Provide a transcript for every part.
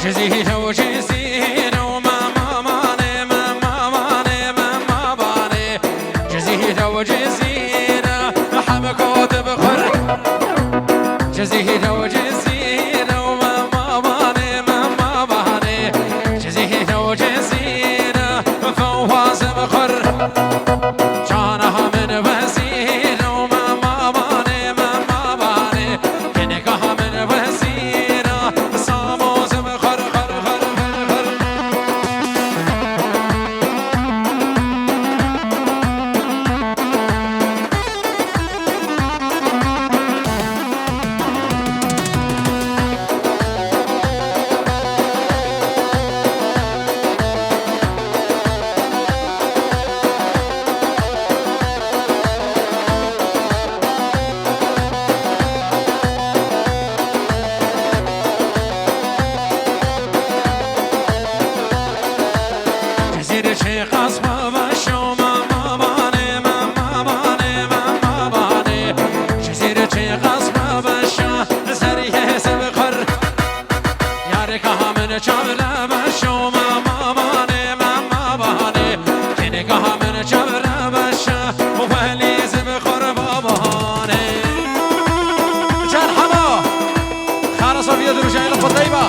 جزيرة وجزيرة وماما ماني ماما ماني ماما باني جزيرة وجزيرة حمكوت بخر جزيرة وجزيرة وماما ماني ماما باني جزيرة وجزيرة فواز بخر جانها من وزيرة وماما ماني ماما باني كنكها من وزيرة صاموز بخر خر خر خر خر شيخ أصبح بشو ماما باني ماما باني ماما باني جزيرة شيخ أصبح بشو سريه سبخر ياركها من شبلة بشو ماما باني ماما باني كنكها من شبلة بشو وفهلي سبخر باباني جان حما خالة صفية درجاء الخطيبة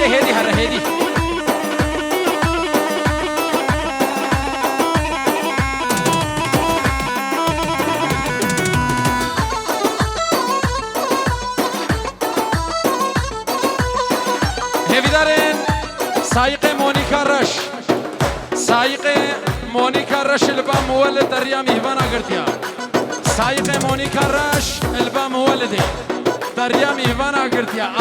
هدي هر هدي هفيدارين سايق مونيكا رش سايق مونيكا رش البام مولد دريا ميهوانا قرتيا سايق مونيكا رش البام مولدي دريا ميهوانا قرتيا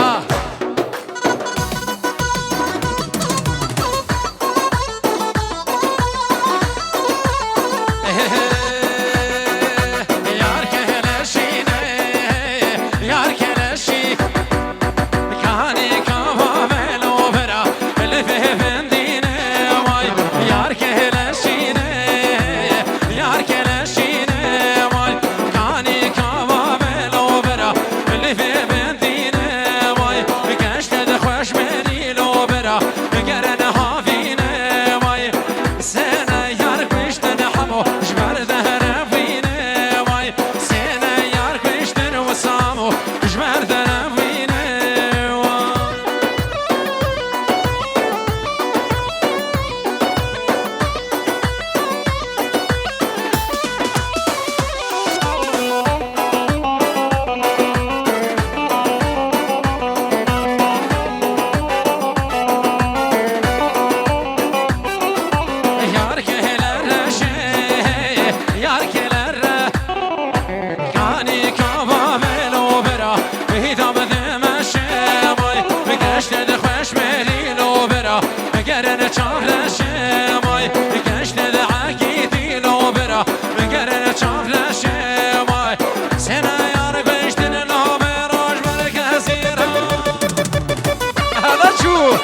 چارشمای گشت دعاکی دیلو برا مگر چارشمای سنا یار گشتن نام راج مرکزیرا هلا شو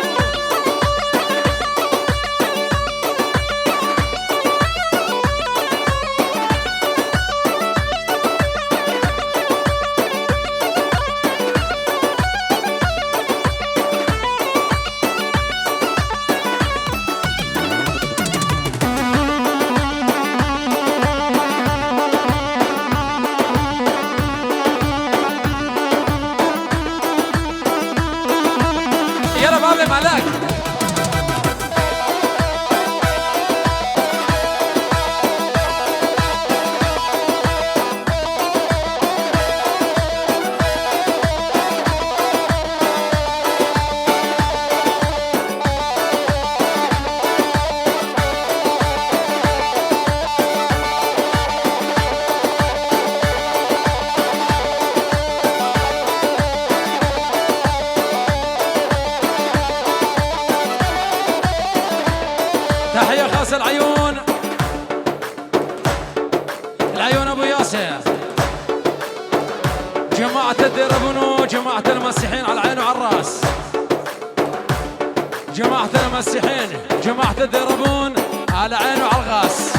يلا بابي ملاك تحية خاصة العيون أبو ياسر جماعة الدربونو جماعة المسيحين على العين وعلى الراس جماعة المسيحين جماعة الدربون على العين وعلى الغاس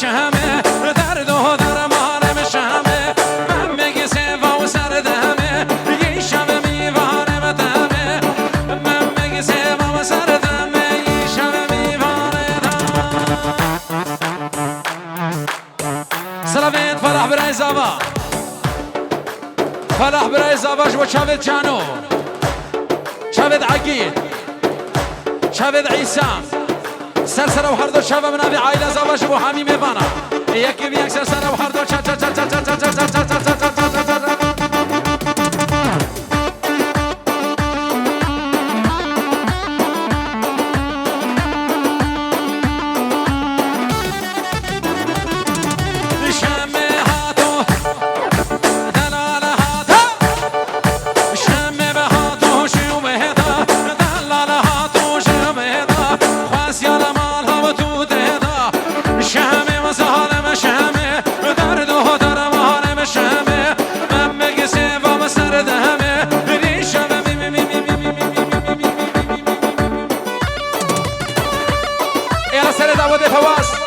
شهمه درد و درمان شهمه من میگی سیفا و سر دمه یه شب میوانه بدمه من میگی سیفا و سر دمه یه شب میوانه سلامت فرح برای زابا فرح برای زاباش و شاید جانو شاید عقید شاید عیسام سرسره و هر دو شب من ابی عائله زواج و حمی میبانا یکی بیک سرسره و هر دو چا چا چا چا چا چا چا چا چا دعوة فواز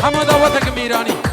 حمد دعوتك ميراني